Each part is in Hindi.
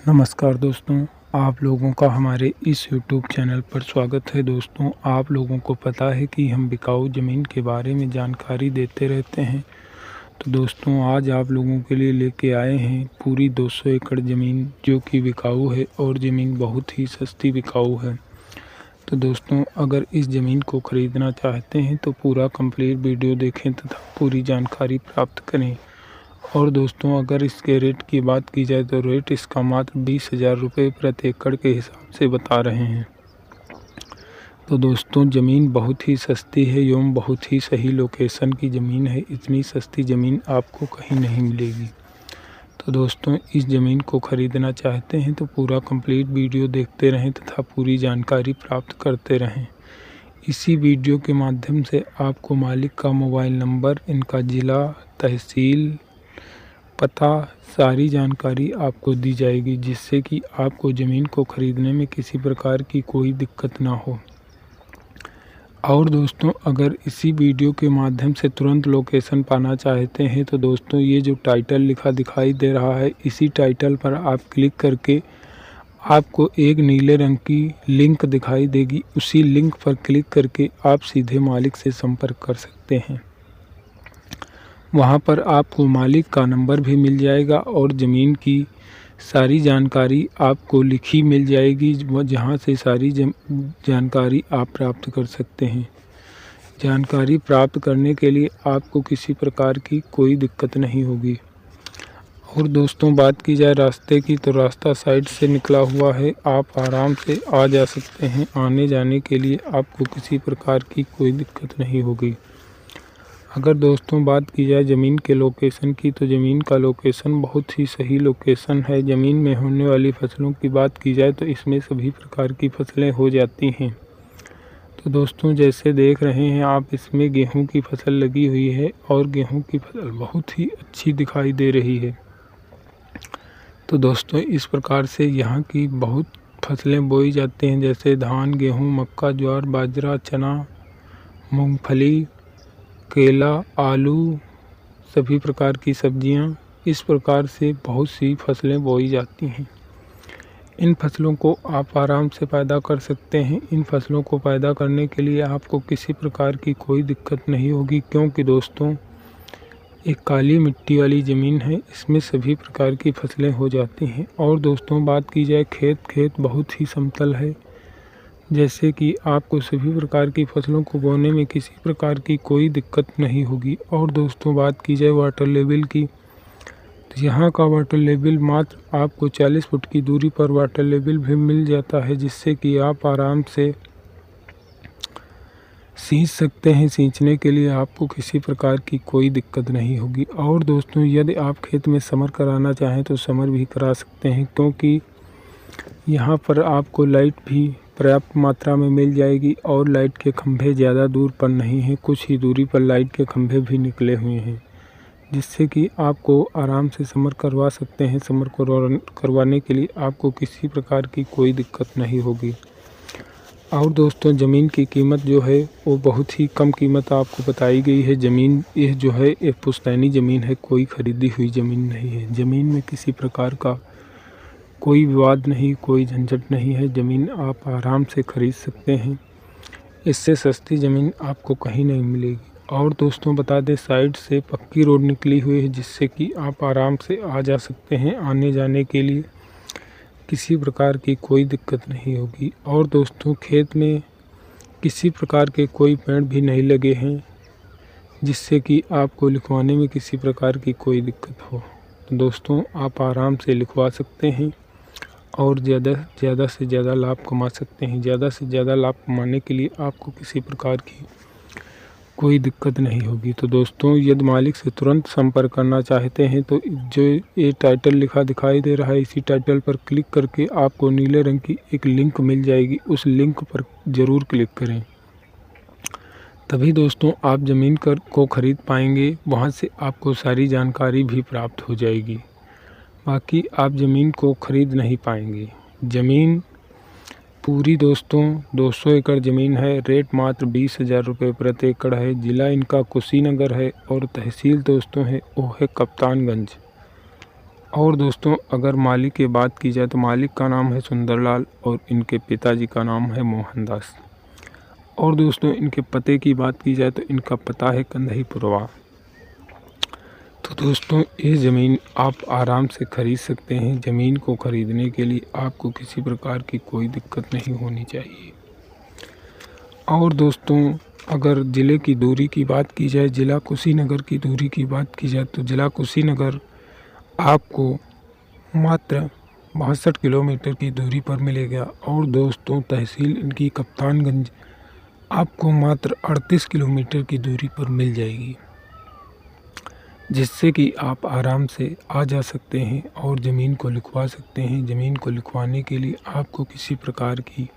नमस्कार दोस्तों, आप लोगों का हमारे इस यूट्यूब चैनल पर स्वागत है। दोस्तों, आप लोगों को पता है कि हम बिकाऊ ज़मीन के बारे में जानकारी देते रहते हैं। तो दोस्तों, आज आप लोगों के लिए लेके आए हैं पूरी 200 एकड़ ज़मीन जो कि बिकाऊ है और ज़मीन बहुत ही सस्ती बिकाऊ है। तो दोस्तों, अगर इस ज़मीन को ख़रीदना चाहते हैं तो पूरा कंप्लीट वीडियो देखें तथा पूरी जानकारी प्राप्त करें। और दोस्तों, अगर इसके रेट की बात की जाए तो रेट इसका मात्र 20,000 रुपये प्रति एकड़ के हिसाब से बता रहे हैं। तो दोस्तों, ज़मीन बहुत ही सस्ती है एवं बहुत ही सही लोकेशन की ज़मीन है। इतनी सस्ती ज़मीन आपको कहीं नहीं मिलेगी। तो दोस्तों, इस ज़मीन को ख़रीदना चाहते हैं तो पूरा कंप्लीट वीडियो देखते रहें तथा पूरी जानकारी प्राप्त करते रहें। इसी वीडियो के माध्यम से आपको मालिक का मोबाइल नंबर, इनका ज़िला, तहसील, पता, सारी जानकारी आपको दी जाएगी, जिससे कि आपको ज़मीन को ख़रीदने में किसी प्रकार की कोई दिक्कत ना हो। और दोस्तों, अगर इसी वीडियो के माध्यम से तुरंत लोकेशन पाना चाहते हैं तो दोस्तों, ये जो टाइटल लिखा दिखाई दे रहा है, इसी टाइटल पर आप क्लिक करके आपको एक नीले रंग की लिंक दिखाई देगी। उसी लिंक पर क्लिक करके आप सीधे मालिक से संपर्क कर सकते हैं। वहाँ पर आपको मालिक का नंबर भी मिल जाएगा और ज़मीन की सारी जानकारी आपको लिखी मिल जाएगी, जहाँ से सारी जानकारी आप प्राप्त कर सकते हैं। जानकारी प्राप्त करने के लिए आपको किसी प्रकार की कोई दिक्कत नहीं होगी। और दोस्तों, बात की जाए रास्ते की तो रास्ता साइड से निकला हुआ है, आप आराम से आ जा सकते हैं। आने जाने के लिए आपको किसी प्रकार की कोई दिक्कत नहीं होगी। अगर दोस्तों बात की जाए ज़मीन के लोकेशन की तो ज़मीन का लोकेशन बहुत ही सही लोकेशन है। ज़मीन में होने वाली फसलों की बात की जाए तो इसमें सभी प्रकार की फसलें हो जाती हैं। तो दोस्तों, जैसे देख रहे हैं आप, इसमें गेहूं की फसल लगी हुई है और गेहूं की फसल बहुत ही अच्छी दिखाई दे रही है। तो दोस्तों, इस प्रकार से यहाँ की बहुत फसलें बोई जाती हैं, जैसे धान, गेहूँ, मक्का, ज्वार, बाजरा, चना, मूँगफली, केला, आलू, सभी प्रकार की सब्जियां, इस प्रकार से बहुत सी फसलें बोई जाती हैं। इन फसलों को आप आराम से पैदा कर सकते हैं। इन फसलों को पैदा करने के लिए आपको किसी प्रकार की कोई दिक्कत नहीं होगी, क्योंकि दोस्तों, एक काली मिट्टी वाली ज़मीन है, इसमें सभी प्रकार की फसलें हो जाती हैं। और दोस्तों, बात की जाए खेत बहुत ही समतल है, जैसे कि आपको सभी प्रकार की फसलों को बोने में किसी प्रकार की कोई दिक्कत नहीं होगी। और दोस्तों, बात की जाए वाटर लेवल की तो यहाँ का वाटर लेवल मात्र आपको 40 फुट की दूरी पर वाटर लेवल भी मिल जाता है, जिससे कि आप आराम से सींच सकते हैं। सींचने के लिए आपको किसी प्रकार की कोई दिक्कत नहीं होगी। और दोस्तों, यदि आप खेत में समर कराना चाहें तो समर भी करा सकते हैं, क्योंकि यहाँ पर आपको लाइट भी पर्याप्त मात्रा में मिल जाएगी और लाइट के खंभे ज़्यादा दूर पर नहीं हैं, कुछ ही दूरी पर लाइट के खंभे भी निकले हुए हैं, जिससे कि आपको आराम से समर करवा सकते हैं। समर करवाने के लिए आपको किसी प्रकार की कोई दिक्कत नहीं होगी। और दोस्तों, ज़मीन की कीमत जो है वो बहुत ही कम कीमत आपको बताई गई है। ज़मीन ये जो है एक पुश्तैनी ज़मीन है, कोई ख़रीदी हुई ज़मीन नहीं है। ज़मीन में किसी प्रकार का कोई विवाद नहीं, कोई झंझट नहीं है। ज़मीन आप आराम से ख़रीद सकते हैं। इससे सस्ती ज़मीन आपको कहीं नहीं मिलेगी। और दोस्तों, बता दें, साइड से पक्की रोड निकली हुई है, जिससे कि आप आराम से आ जा सकते हैं। आने जाने के लिए किसी प्रकार की कोई दिक्कत नहीं होगी। और दोस्तों, खेत में किसी प्रकार के कोई पेड़ भी नहीं लगे हैं, जिससे कि आपको लिखवाने में किसी प्रकार की कोई दिक्कत हो। तो दोस्तों, आप आराम से लिखवा सकते हैं और ज़्यादा से ज़्यादा लाभ कमा सकते हैं। ज़्यादा से ज़्यादा लाभ कमाने के लिए आपको किसी प्रकार की कोई दिक्कत नहीं होगी। तो दोस्तों, यदि मालिक से तुरंत संपर्क करना चाहते हैं तो जो ये टाइटल लिखा दिखाई दे रहा है, इसी टाइटल पर क्लिक करके आपको नीले रंग की एक लिंक मिल जाएगी। उस लिंक पर ज़रूर क्लिक करें, तभी दोस्तों आप ज़मीन को ख़रीद पाएंगे। वहाँ से आपको सारी जानकारी भी प्राप्त हो जाएगी। बाकी आप ज़मीन को ख़रीद नहीं पाएंगे। ज़मीन पूरी दोस्तों 200 एकड़ ज़मीन है। रेट मात्र 20,000 रुपये प्रति एकड़ है। ज़िला इनका कुशीनगर है और तहसील दोस्तों है वो है कप्तानगंज। और दोस्तों अगर मालिक की बात की जाए तो मालिक का नाम है सुंदरलाल और इनके पिताजी का नाम है मोहनदास। और दोस्तों इनके पते की बात की जाए तो इनका पता है कंधईपुरवा। तो दोस्तों ये ज़मीन आप आराम से ख़रीद सकते हैं। ज़मीन को ख़रीदने के लिए आपको किसी प्रकार की कोई दिक्कत नहीं होनी चाहिए। और दोस्तों अगर ज़िले की दूरी की बात की जाए, ज़िला कुशीनगर की दूरी की बात की जाए तो ज़िला कुशीनगर आपको मात्र 62 किलोमीटर की दूरी पर मिलेगा। और दोस्तों तहसील इनकी कप्तानगंज आपको मात्र 38 किलोमीटर की दूरी पर मिल जाएगी, जिससे कि आप आराम से आ जा सकते हैं और ज़मीन को लिखवा सकते हैं। ज़मीन को लिखवाने के लिए आपको किसी प्रकार की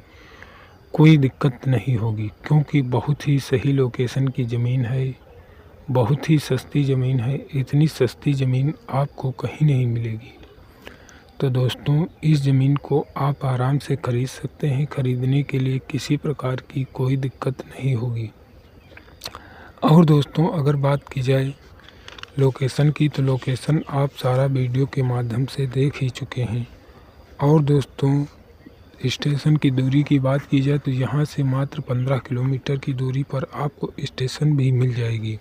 कोई दिक्कत नहीं होगी, क्योंकि बहुत ही सही लोकेशन की ज़मीन है, बहुत ही सस्ती ज़मीन है। इतनी सस्ती ज़मीन आपको कहीं नहीं मिलेगी। तो दोस्तों इस ज़मीन को आप आराम से ख़रीद सकते हैं। ख़रीदने के लिए किसी प्रकार की कोई दिक्कत नहीं होगी। और दोस्तों अगर बात की जाए लोकेशन की, तो लोकेशन आप सारा वीडियो के माध्यम से देख ही चुके हैं। और दोस्तों स्टेशन की दूरी की बात की जाए तो यहाँ से मात्र 15 किलोमीटर की दूरी पर आपको स्टेशन भी मिल जाएगी,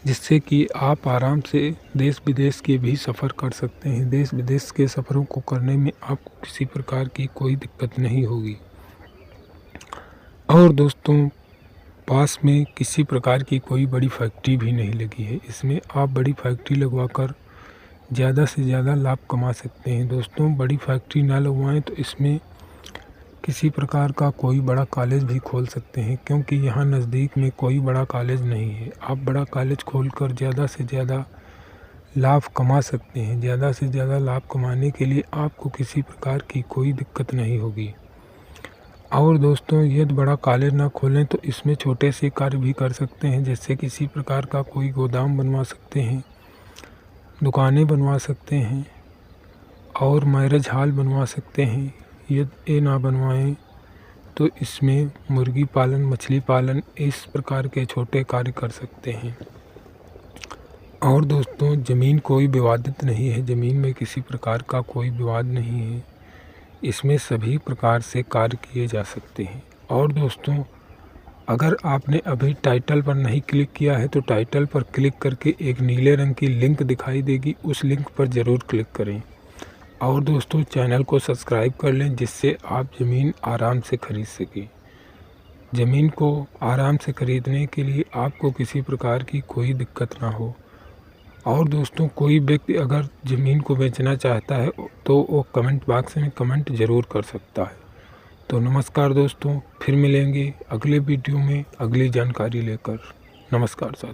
जिससे कि आप आराम से देश विदेश के भी सफ़र कर सकते हैं। देश विदेश के सफ़रों को करने में आपको किसी प्रकार की कोई दिक्कत नहीं होगी। और दोस्तों पास में किसी प्रकार की कोई बड़ी फैक्ट्री भी नहीं लगी है। इसमें आप बड़ी फैक्ट्री लगवाकर ज़्यादा से ज़्यादा लाभ कमा सकते हैं। दोस्तों बड़ी फैक्ट्री ना लगवाएं तो इसमें किसी प्रकार का कोई बड़ा कॉलेज भी खोल सकते हैं, क्योंकि यहाँ नज़दीक में कोई बड़ा कॉलेज नहीं है। आप बड़ा कॉलेज खोलकर ज़्यादा से ज़्यादा लाभ कमा सकते हैं। ज़्यादा से ज़्यादा लाभ कमाने के लिए आपको किसी प्रकार की कोई दिक्कत नहीं होगी। और दोस्तों यदि बड़ा कॉलेज ना खोलें तो इसमें छोटे से कार्य भी कर सकते हैं, जैसे किसी प्रकार का कोई गोदाम बनवा सकते हैं, दुकानें बनवा सकते हैं और मैरिज हॉल बनवा सकते हैं। यदि ये ना बनवाएं तो इसमें मुर्गी पालन, मछली पालन, इस प्रकार के छोटे कार्य कर सकते हैं। और दोस्तों ज़मीन कोई विवादित नहीं है, ज़मीन में किसी प्रकार का कोई विवाद नहीं है। इसमें सभी प्रकार से कार्य किए जा सकते हैं। और दोस्तों अगर आपने अभी टाइटल पर नहीं क्लिक किया है तो टाइटल पर क्लिक करके एक नीले रंग की लिंक दिखाई देगी, उस लिंक पर ज़रूर क्लिक करें। और दोस्तों चैनल को सब्सक्राइब कर लें, जिससे आप ज़मीन आराम से ख़रीद सकें। ज़मीन को आराम से ख़रीदने के लिए आपको किसी प्रकार की कोई दिक्कत ना हो। और दोस्तों कोई व्यक्ति अगर ज़मीन को बेचना चाहता है तो वो कमेंट बॉक्स में कमेंट ज़रूर कर सकता है। तो नमस्कार दोस्तों, फिर मिलेंगे अगले वीडियो में अगली जानकारी लेकर। नमस्कार साथ।